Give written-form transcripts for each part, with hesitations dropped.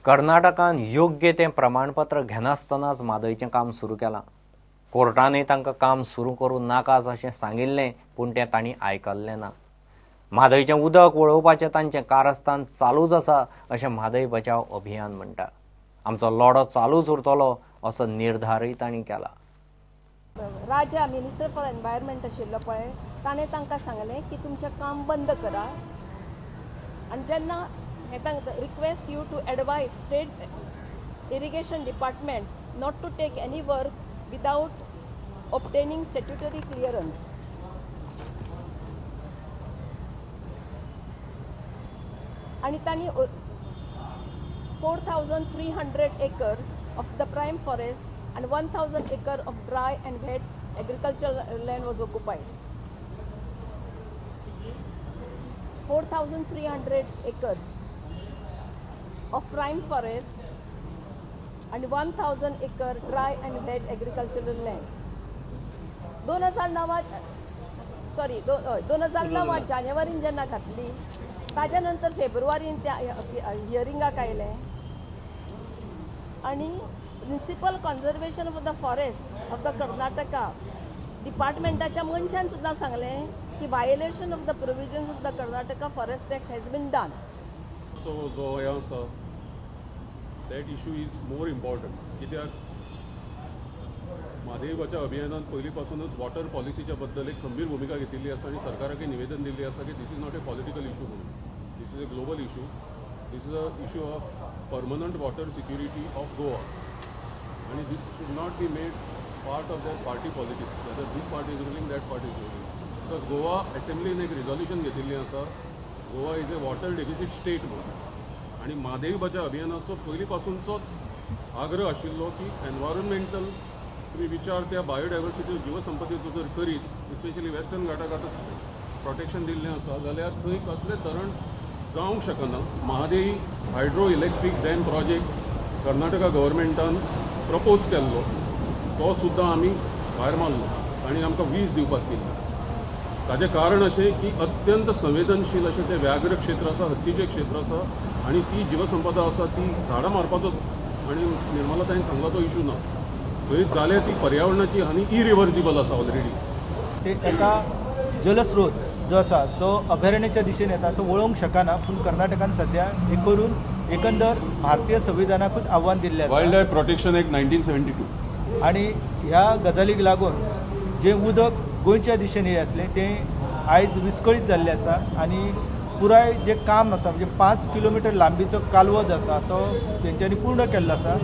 कर्नाटकान योग्य ते प्रमाणपत्र घेनासतनाच म्हादयचें काम सुरू केलां. कोर्टानय तांकां काम सुरू करूं नाकाच अशें सांगिल्लें, पूण तें तांणी आयकल्लें ना. म्हादयचें उदक वळोवपाचें तांचें कारस्थान चालूच आसा अशें म्हादय बचाव अभियान म्हणटा. आमचो लढो चालूच उरतलो असो निर्धारय तांणी केला. राजा मिनिस्टर फॉर एनवायरमेंट आशिल्लो पळय, ताणें तांकां सांगलें की तुमचें काम बंद करा. आनी जेन्ना request you to advise state irrigation department not to take any work without obtaining statutory clearance. आनी तांणी 4,300 acres of the prime forest and 1,000 acres of dry and wet agricultural land was occupied. 4,300 acres of prime forest and 1,000 acre dry and wet agricultural land. 2009 जानेवारीन जेन्ना घातली, ताज्या नंतर फेब्रुवारीन त्या हियरिंगाक आयलें आनी municipal conservation of the forest of the Karnataka डिपार्टमेंटाच्या मनशान सुद्दां सांगलें की violation of the provisions of the Karnataka forest act has been done. So जो हे आसा that issue is more important. कित्याक म्हादय बचाव अभियानात पयलीं पासूनच वॉटर पॉलिसीच्या बद्दल एक खंबीर भूमिका घेतिल्ली आसा आनी सरकाराकय निवेदन दिल्लें आसा की this is not a political issue म्हणून. This is a global issue. This is a issue of permanent water security of Goa आनी this should not be made part of that party politics. Whether this party is ruling that party is ruling. Because Goa असेंब्लीन एक resolution घेतिल्लें आसा, Goa is a water deficit state म्हणून. आनी म्हादय बचाव अभियानाचो पयलीं पासूनचोच आग्रह आशिल्लो की एनवायरमेंटल तुम्ही विचार त्या बायोडायवर्सिटी जीवसंपदेचो जर करीत, स्पेशली वेस्टर्न घाटाक आतां प्रोटेक्शन दिल्लें आसा जाल्यार थंय कसलें धरण जावंक शकना. Mhadei hydro electric dam project Karnataka गव्हर्मेंटान प्रपोज केल्लो, तो सुद्दां आमी भायर मारलो आनी आमकां वीज दिवपाक केली. ताजें कारण अशें की अत्यंत संवेदनशील अशें तें व्याघ्र क्षेत्र आसा, हत्तीचें क्षेत्र आसा आनी ती जीवसंपदा आसा ती झाडां मारपाचो आनी निर्मलातायेन सांगला तो इशू ना. थंय जाल्यार ती पर्यावरणाची हानी इरिवर्सिबल आसा ऑलरेडी. ते एका जलस्रोत जो आसा तो अभयारण्याच्या दिशेन येता तो वळोवंक शकना, पूण कर्नाटकान सध्या हे करून एकंदर भारतीय संविधानाकूच आव्हान दिल्लें आसा. Wild life protection act 1972. आनी ह्या गजालीक लागून जें उदक गोंयच्या दिशेन येतलें तें आयज विस्कळीत जाल्लें आसा आनी पुराय जें काम आसा म्हणजे 5 किलोमिटर लांबीचो कालवो जो आसा तो तेंच्यांनी पूर्ण केल्लो आसा.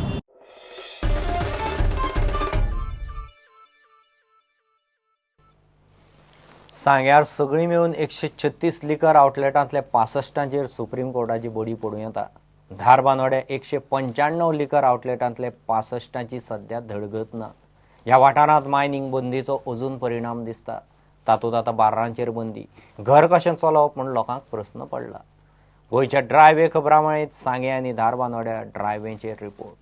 सांग्यार सगळीं मेळून 136 लिकर आउटलेटांतले 65चेर सुप्रीम कोर्टाची बडी पडूं येता. धारबांदोड्या 195 लिकर आउटलेटांतले 65ची सध्या धडगत ना. ह्या वाठारांत मायनिंग बंदीचो अजून परिणाम दिसता. तातूंत आतां बार्रांचेर बंदी. घर कशें चलोवप म्हूण लोकांक प्रस्न पडला. गोंयच्या ड्रायवे खबरां मेळयत सांगे आनी धारबांदोड्या ड्रायवेचेर रिपोर्ट.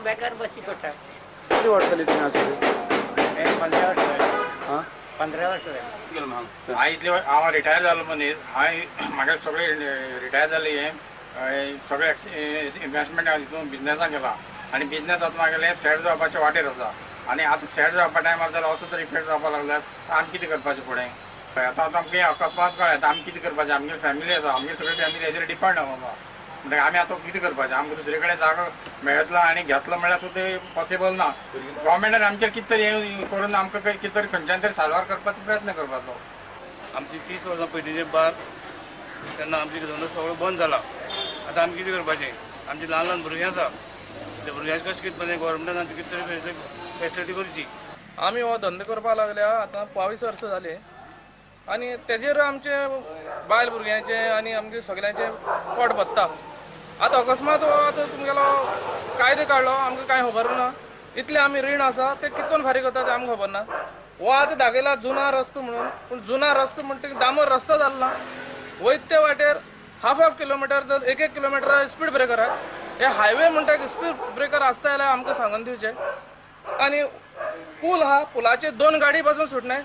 बेकार बसी पडटा. किती वर्ष जाली तुम्ही आसले? 15 वर्ष जाली. हां 15 वर्ष जाली. हांव इतले हांव रिटायर जालो मनीस. हांवें म्हागे सगळे रिटायर जाले हे सगळे इन्वेस्टमेंट हितून बिजनेसाक केला आनी बिजनेस आतां म्हागेलें सेट जावपाच्या वाटेर आसा. आनी आतां सेट जावपा टायमार जाल्यार असो तरी इफेक्ट जावपाक लागल्यार आमी कितें करपाचें फुडें? आतां आमकां अकस्मात कळ्ळें आतां आमी कितें करपाचें? आमगे फॅमिली आसा, आमगे सगळे फॅमिली हेजेर डिपेंड आहा बाबा. म्हणजे आमी आतां कितें करपाचें? आमकां दुसरे कडेन जागो मेळटलो आनी घेतलो म्हणल्यार सुद्दां ते पॉसिबल ना. गव्हर्मेंटान आमचेर कितें तरी हे करून आमकां कितें तरी खंयच्यान तरी साल्वार करपाचो प्रयत्न करपाचो. आमची 30 वर्सां पयलींचे बार तेन्ना आमची धंदो सगळो बंद जाला. आतां आमी कितें करपाचें? आमची ल्हान ल्हान भुरगीं आसा, त्या भुरग्यांक कशें कितें गव्हर्मेंटान कितें तरी फॅसिलिटी करची. आमी हो धंदो करपाक लागल्या आतां 22 वर्सां जाली आनी तेजेर आमचे बायल भुरग्यांचें आनी आमचे सगळ्यांचें पोट भत्ता. आतां अकस्मात आतां तुमगेलो कायदो काडलो आमकां कांय खबर ना. इतलें आमी रीण आसा ते कितकोन फारीक करता तें आमकां खबर ना. हो आतां दाखयला जुना रस्तो म्हणून, पूण जुना रस्तो म्हणटा डांबर रस्तो जालो ना. वयत ते वाटेर हाफ किलोमिटर तर 1 किलोमिटर स्पीड ब्रेकर आहा. हे हायवे म्हणटा स्पीड ब्रेकर आसता जाल्यार आमकां सांगून दिवचें. आनी पूल हा पुलाचे 2 गाडी पासून सुटणे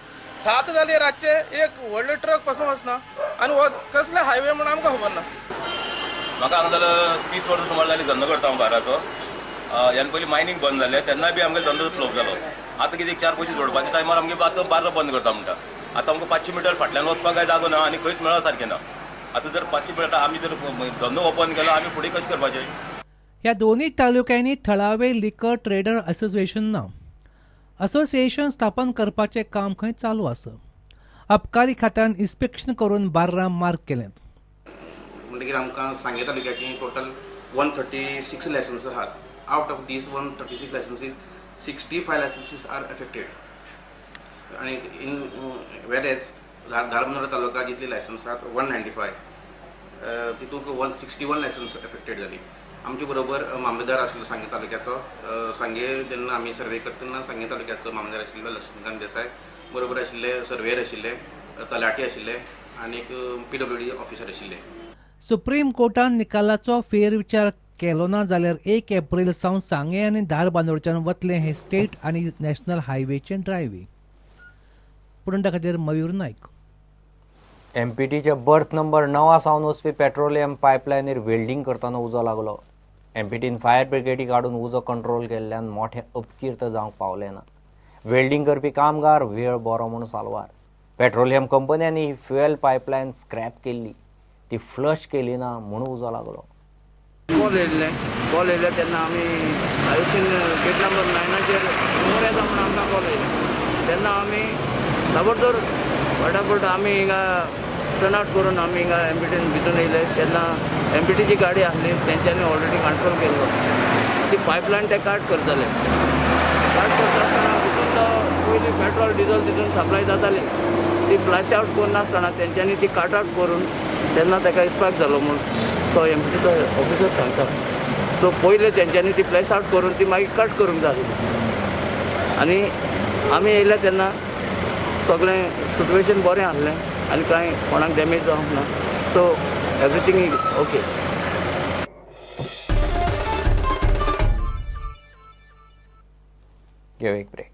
7 जाली रातचे एक व्हडले ट्रक पासून वचना आणि कसले हायवे म्हणून आमकां खबर ना. म्हाका हांगा 30 वर्सां सुमार जाली धंदो करता हांव बाराचो. ह्यान पयलीं मायनींग बंद जालें तेन्ना बी आमगे धंदो फ्लॉप जालो. आतां कितें 4 पयशे जोडपाच्या टायमार आमगे बार बंद करता म्हणटा. आतां आमकां 500 मिटर फाटल्यान वचपाक काय जागो ना आनी खंयच मेळा सारकें ना. आतां जर 500 मिटर आमी जर धंदो ओपन केलो आमी फुडें कशें करपाचें. ह्या दोन्ही तालुक्यांनी थळावे लिकर ट्रेडर असोसिएशन ना असोसिएशन स्थापन करपाचें काम खंय चालू आसा. अबकारी खात्यान इन्स्पेक्शन करून बार्रां मार्क केल्यात. म्हणटकीर आमकां सांगे तालुक्याची टोटल 136 लायसन्स आहात. Out of these 136 licensees 65 licensees are affected आनी इन वेरेज धारबांदोडा तालुका जितली लायसन्स आहात 195 तितूंत 161 लायसन्स एफेक्टेड जाली. आमचे बरोबर मामलेदार आशिल्लो सांगे तालुक्याचो. सांगे जेन्ना आमी सर्वे करतना सांगे तालुक्याचो मामलेदार आशिल्लो लक्ष्मीकांत देसाय बरोबर आशिल्ले सर्वेयर आशिल्ले तलाटी आशिल्ले आनी PWD ऑफिसर आशिल्ले. सुप्रीम कोर्टान निकालाचो फेरविचार केलो ना जाल्यार 1 एप्रील सावन सांगे आनी धारबांदोडच्यान वतले हे स्टेट आनी नॅशनल हायवेचे ड्रायवे. पुरंडा खातीर मयूर नायक. एमपीटीचे बर्थ नंबर 9 सावन वचपी पेट्रोलियम पायपलायनीर वेल्डिंग करतना उजो लागलो. एमपीटीन फायर ब्रिगेडी काडून उजो कंट्रोल केल्ल्यान मोठे अपकीर्त जावंक पावले ना. वेल्डिंग करपी कामगार वेळ बरो म्हूण सालवार. पेट्रोलियम कंपन्यांनी ही फ्युएल पायपलायन स्क्रॅप केल्ली ती फ्लश केली ना म्हणून उजो लागलो. कॉल येयले तेन्ना आमी आयुशीन गेट नंबर 9 समोर येता म्हणून आमकां कॉल येयले तेन्ना आमी ताबडतोब फटाफट आमी हिंगा टर्न आउट करून आमी हिंगा एमपीटीन भितून येयले तेन्ना एमपीटीची गाडी आसली तेंच्यांनी ऑलरेडी कंट्रोल केल्लो. ती पायपलायन ते काट करताले. काट करता भितून तो पयलीं पेट्रोल डिझल तितून सप्लाय जाताली ती फ्लॅश आवट करनासतना तेंच्यांनी ती काट आवट करून तेन्ना ताका स्पार्क जालो म्हणून तो एमपीटीचो ऑफिसर सांगता. सो पयलीं तेंच्यांनी ती फ्लॅश आवट करून ती मागीर कट करूंक जाय आनी आमी येयले तेन्ना सगळें सिट्युएशन बरें आसलें आनी कांय कोणाक डॅमेज जावंक ना. So everything is okay. घेऊ एक ब्रेक.